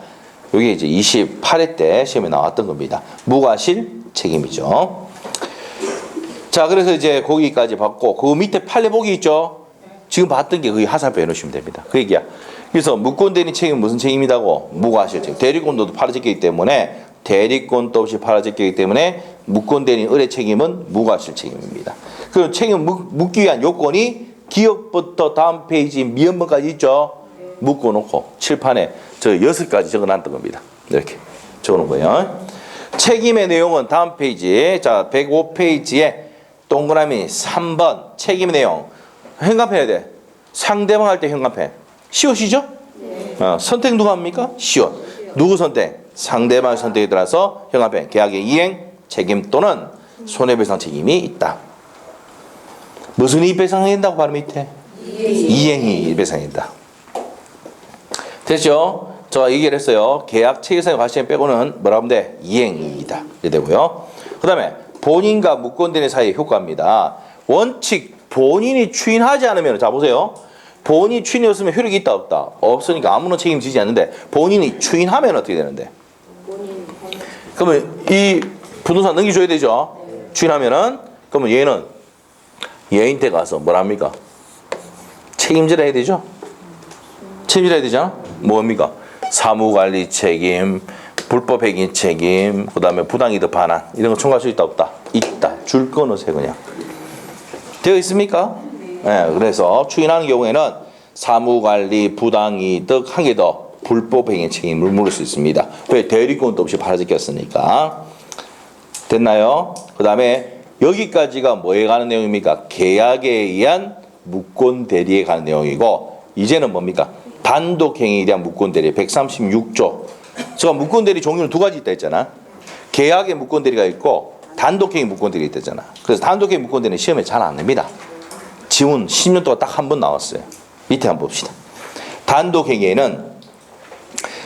이게 이제 28회 때 시험에 나왔던 겁니다. 무과실 책임이죠. 자, 그래서 이제 거기까지 봤고, 그 밑에 판례복이 있죠. 지금 봤던 게 거기 하살표 해놓으시면 됩니다. 그 얘기야. 그래서 무권대리인 책임은 무슨 책임이라고? 무과실 책임. 대리권도 팔아제끼기 때문에 대리권도 없이 팔아제끼기 때문에 무권대리인 을의 책임은 무과실 책임입니다. 그 책임을 묻기 위한 요건이 기억부터 다음 페이지 미연번까지 있죠. 묶어놓고 칠판에 저 6가지 적어놨던 겁니다. 이렇게 적어놓은 거예요. 책임의 내용은 다음 페이지, 자 105페이지에 동그라미 3번 책임의 내용. 현관펜 해야 돼. 상대방 할 때 현관펜. 시옷이죠? 선택 누가 합니까? 시옷. 누구 선택? 상대방 선택에 따라서 현관펜. 계약의 이행, 책임 또는 손해배상 책임이 있다. 무슨 이익 배상해야 된다고 바로 밑에? 이행이 배상된다. 됐죠? 저 얘기를 했어요. 계약 체계상의 과실금 빼고는 뭐라 하면 돼? 이행이익이다. 이렇게 되고요. 그 다음에 본인과 무권대리 사이의 효과입니다. 원칙 본인이 추인하지 않으면, 자 보세요. 본인이 추인이 없으면 효력이 있다 없다? 없으니까 아무런 책임지지 않는데, 본인이 추인하면 어떻게 되는데? 그러면 이 부동산 넘겨줘야 되죠? 추인하면은. 그러면 얘는 얘한테 가서 뭐라 합니까? 책임져야 되죠? 책임져야 되잖아? 뭡니까? 사무관리 책임, 불법행위 책임, 그 다음에 부당이득 반환, 이런 거 청구할 수 있다 없다? 있다. 줄 끊으세요 그냥. 되어 있습니까? 네, 그래서 추인하는 경우에는 사무관리, 부당이득 한 개 더 불법행위 책임을 물을 수 있습니다. 왜? 대리권도 없이 팔아제꼈으니까. 됐나요? 그 다음에 여기까지가 뭐에 관한 내용입니까? 계약에 의한 무권대리에 관한 내용이고, 이제는 뭡니까? 단독행위에 대한 무권대리 136조. 제가 무권대리 종류는 두 가지 있다 했잖아. 계약의 무권대리가 있고 단독행위 무권대리 있다잖아. 그래서 단독행위 무권대리는 시험에 잘 안 냅니다. 지문 10년 동안 딱 한 번 나왔어요. 밑에 한번 봅시다. 단독행위에는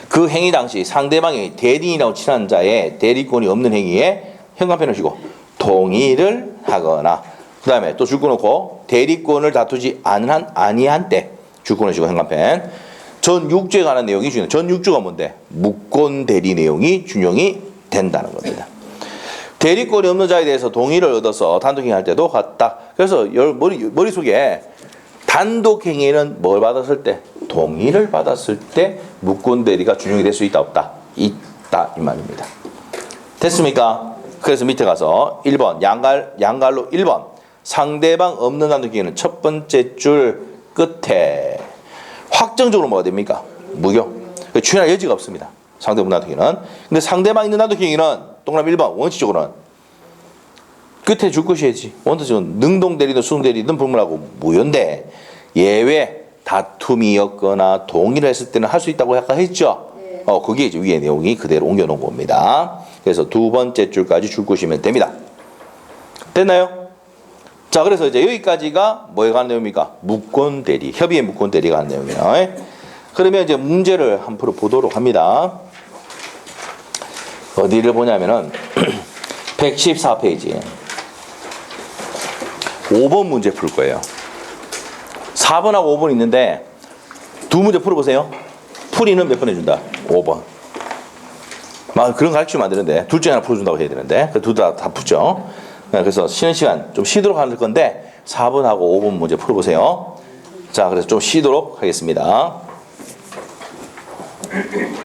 그 행위 당시 상대방이 대리인이라고 친한 자의 대리권이 없는 행위에 현관펜을 쥐고 동의를 하거나, 그 다음에 또 줄 끊어놓고 대리권을 다투지 아니한 때 줄권을 쥐고 현관펜. 전 6조에 관한 내용이 중요해요. 전 6조가 뭔데? 무권대리 내용이 준용이 된다는 겁니다. 대리권이 없는 자에 대해서 동의를 얻어서 단독행위할 때도 같다. 그래서 머릿속에 단독행위는 뭘 받았을 때? 동의를 받았을 때 무권대리가 준용이 될 수 있다 없다? 있다 이 말입니다. 됐습니까? 그래서 밑에 가서 1번 양갈로 1번 상대방 없는 단독행위는 첫 번째 줄 끝에 확정적으로 뭐가 됩니까? 무효. 추인할 여지가 없습니다. 상대방 단독행위는. 근데 상대방 있는 단독행위는 동그라미 1번 원칙적으로는 끝에 줄 것이야지. 원칙적으로 능동대리든 수동대리든 불문하고 무효인데, 예외 다툼이었거나 동의를 했을 때는 할 수 있다고 아까 했죠? 네. 그게 이제 위에 내용이 그대로 옮겨놓은 겁니다. 그래서 두 번째 줄까지 줄 것이면 됩니다. 됐나요? 자, 그래서 이제 여기까지가 뭐에 관한 내용입니까? 무권대리, 협의의 무권대리가 관한 내용이에요. 그러면 이제 문제를 한 프로 보도록 합니다. 어디를 보냐면은 114페이지 5번 문제 풀 거예요. 4번하고 5번 있는데 두 문제 풀어보세요. 풀이는 몇 번 해준다? 5번. 막 그런 거 가르치면 안 되는데 둘 중에 하나 풀어준다고 해야 되는데 둘 다 푸죠. 그래서 쉬는 시간 좀 쉬도록 할 건데 4번하고 5번 문제 풀어보세요. 자, 그래서 좀 쉬도록 하겠습니다.